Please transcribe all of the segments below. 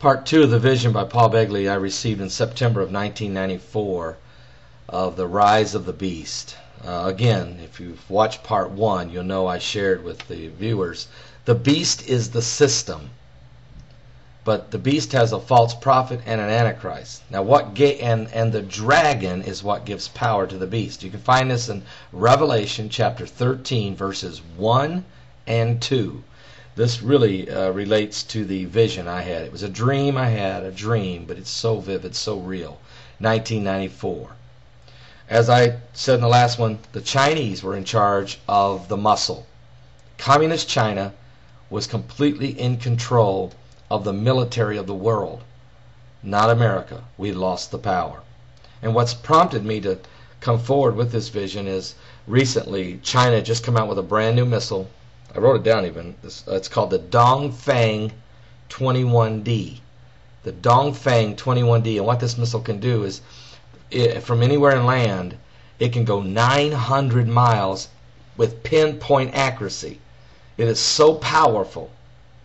Part 2 of the vision by Paul Begley I received in September of 1994 of the rise of the beast. Again, if you've watched part 1, you'll know I shared with the viewers, the beast is the system. But the beast has a false prophet and an antichrist. Now, and the dragon is what gives power to the beast. You can find this in Revelation chapter 13, verses 1 and 2. This really relates to the vision I had. It was a dream I had, a dream, but it's so vivid, so real. 1994. As I said in the last one, the Chinese were in charge of the muscle. Communist China was completely in control of the military of the world, not America. We lost the power. And what's prompted me to come forward with this vision is recently China just come out with a brand new missile. I wrote it down even. It's called the Dongfang 21D. The Dongfang 21D. And what this missile can do is, from anywhere in land, it can go 900 miles with pinpoint accuracy. It is so powerful.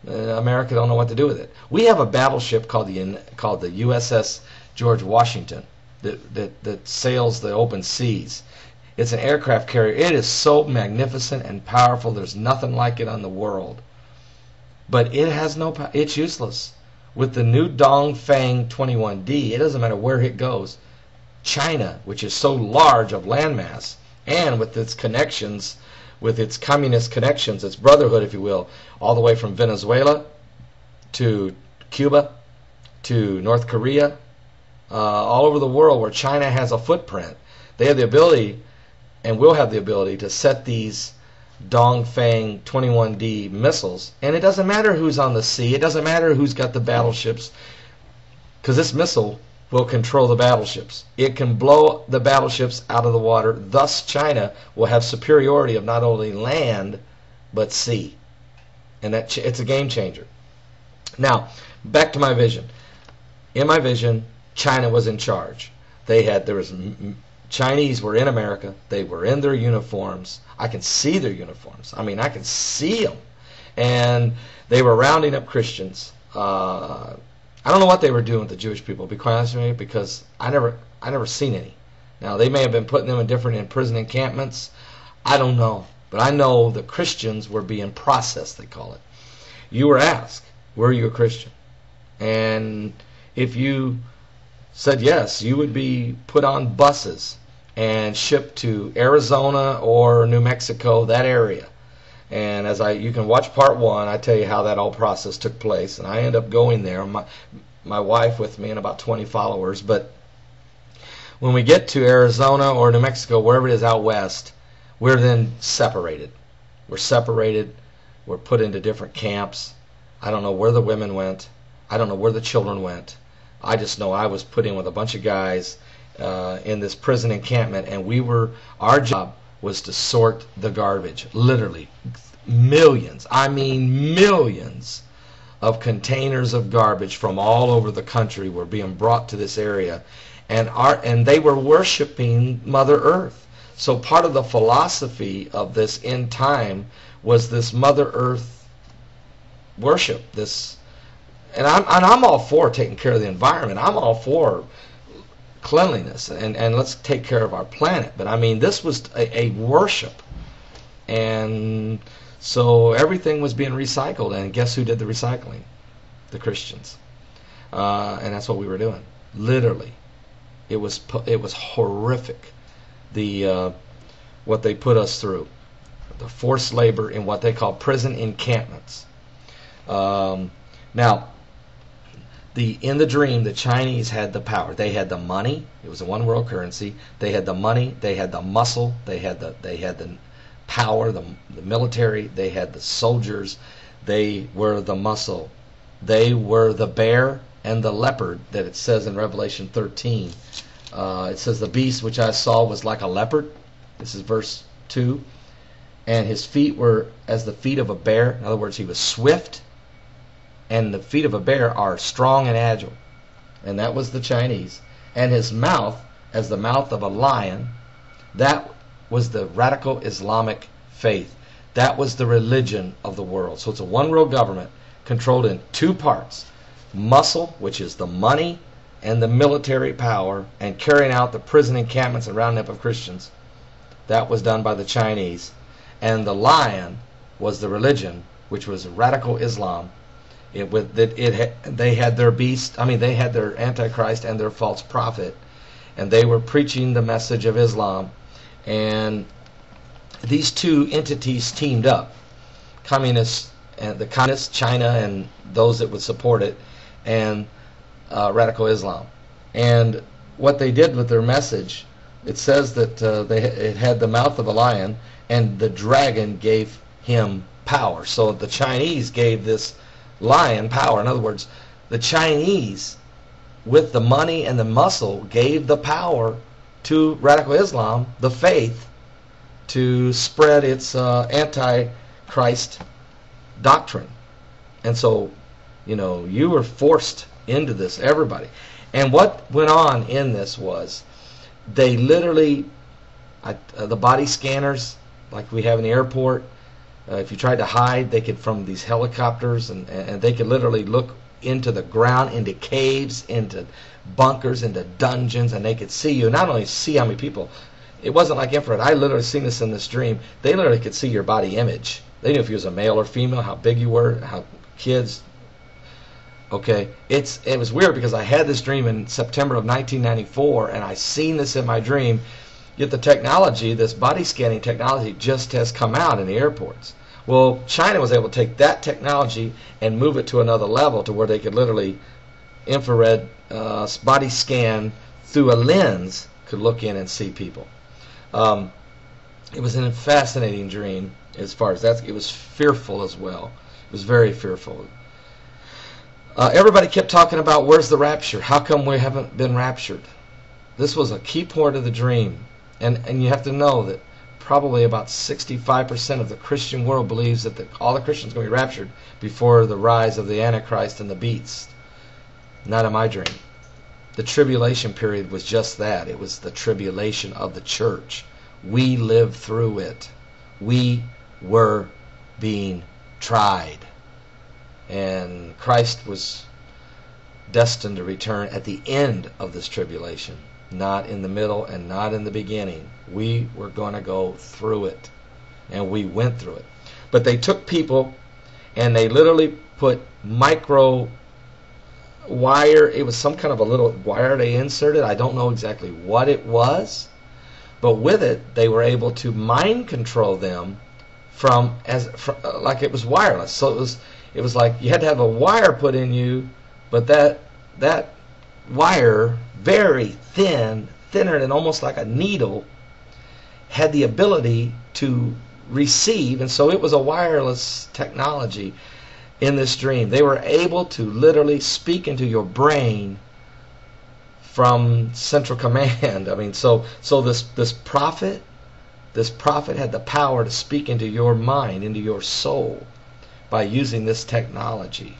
America don't know what to do with it. We have a battleship called the USS George Washington that sails the open seas. It's an aircraft carrier. It is so magnificent and powerful. There's nothing like it on the world. But it has no power. It's useless. With the new Dongfang 21D, it doesn't matter where it goes. China, which is so large of landmass, and with its connections, with its communist connections, its brotherhood, if you will, all the way from Venezuela to Cuba to North Korea, all over the world where China has a footprint, they have the ability and will have the ability to set these Dongfang 21D missiles. And it doesn't matter who's on the sea. It doesn't matter who's got the battleships, because this missile will control the battleships. It can blow the battleships out of the water. Thus, China will have superiority of not only land, but sea. And it's a game changer. Now, back to my vision. In my vision, China was in charge. Chinese were in America. They were in their uniforms. I can see their uniforms. I mean, I can see them. And they were rounding up Christians. I don't know what they were doing with the Jewish people, to be quite honest with you, because I never seen any. Now, they may have been putting them in different prison encampments. I don't know. But I know the Christians were being processed, they call it. You were asked, were you a Christian? And if you said yes, you would be put on buses and shipped to Arizona or New Mexico, that area. And you can watch part 1, I tell you how that whole process took place. And I ended up going there, my wife with me and about 20 followers. But when we get to Arizona or New Mexico, wherever it is out west, we're then separated. We're separated. We're put into different camps. I don't know where the women went. I don't know where the children went. I just know I was put in with a bunch of guys in this prison encampment, and our job was to sort the garbage. Literally millions, I mean millions of containers of garbage from all over the country were being brought to this area, and they were worshiping Mother Earth. So part of the philosophy of this end time was this Mother Earth worship. And I'm all for taking care of the environment. I'm all for cleanliness and let's take care of our planet. But I mean, this was a worship. And so everything was being recycled. And guess who did the recycling? The Christians. And that's what we were doing. Literally. It was horrific. What they put us through. The forced labor in what they call prison encampments. Now, in the dream, the Chinese had the power. They had the money. It was a one world currency. They had the money. They had the muscle. They had the power, the military. They had the soldiers. They were the muscle. They were the bear and the leopard that it says in Revelation 13. It says, the beast which I saw was like a leopard. This is verse 2. And his feet were as the feet of a bear. In other words, he was swift. And the feet of a bear are strong and agile. And that was the Chinese. And his mouth as the mouth of a lion. That was the radical Islamic faith. That was the religion of the world. So it's a one world government controlled in two parts. muscle, which is the money, and the military power, and carrying out the prison encampments and rounding up of Christians. That was done by the Chinese. And the lion was the religion, which was radical Islam. They had their beast, they had their Antichrist and their false prophet, and they were preaching the message of Islam. And these two entities teamed up, communists, and the communists, China, and those that would support it, and radical Islam. And what they did with their message, it says that it had the mouth of a lion, and the dragon gave him power. So the Chinese gave this lion power. In other words, the Chinese, with the money and the muscle, gave the power to radical Islam, the faith, to spread its anti-Christ doctrine. And so, you were forced into this, everybody. And what went on in this was, they literally, the body scanners, like we have in the airport, if you tried to hide, they could, from these helicopters, and they could literally look into the ground, into caves, into bunkers, into dungeons, and they could see you. Not only see how many people, it wasn't like infrared. I literally seen this in this dream. They literally could see your body image. They knew if you was a male or female, how big you were, how kids. Okay, it was weird because I had this dream in September of 1994, and I seen this in my dream. Yet the technology, this body scanning technology, just has come out in the airports. Well, China was able to take that technology and move it to another level, to where they could literally infrared body scan through a lens, could look in and see people. It was a fascinating dream as far as that. It was fearful as well. It was very fearful. Everybody kept talking about, where's the rapture? How come we haven't been raptured? This was a key part of the dream. And you have to know that probably about 65% of the Christian world believes that all the Christians are going to be raptured before the rise of the Antichrist and the beast. Not in my dream. The tribulation period was just that. It was the tribulation of the church. We lived through it. We were being tried. And Christ was destined to return at the end of this tribulation. Not in the middle and not in the beginning. We were going to go through it. And we went through it. But they took people and they literally put micro wire. It was some kind of a little wire they inserted. I don't know exactly what it was. But with it, they were able to mind control them like it was wireless. So it was like you had to have a wire put in you, but that wire, very thin, thinner than almost like a needle, had the ability to receive, and so it was a wireless technology in this dream. They were able to literally speak into your brain from central command. So this prophet had the power to speak into your mind, into your soul, by using this technology.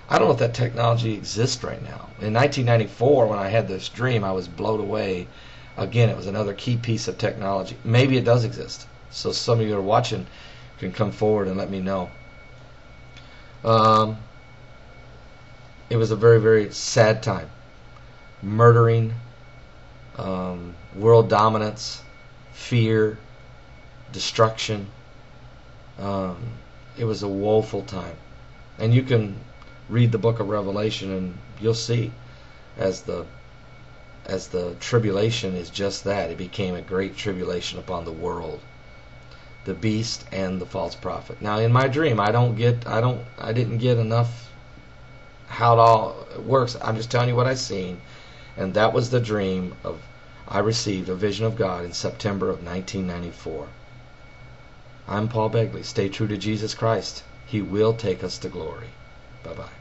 I don't know if that technology exists right now. In 1994, when I had this dream, I was blown away. Again, it was another key piece of technology. Maybe it does exist. So some of you who are watching can come forward and let me know. It was a very, very sad time. Murdering, world dominance, fear, destruction. It was a woeful time. And you can read the book of Revelation and you'll see as the tribulation is just that. It became a great tribulation upon the world. The beast and the false prophet. Now in my dream I didn't get enough how it all works. I'm just telling you what I seen, and that was the dream I received a vision of God in September of 1994. I'm Paul Begley. Stay true to Jesus Christ. He will take us to glory. Bye-bye.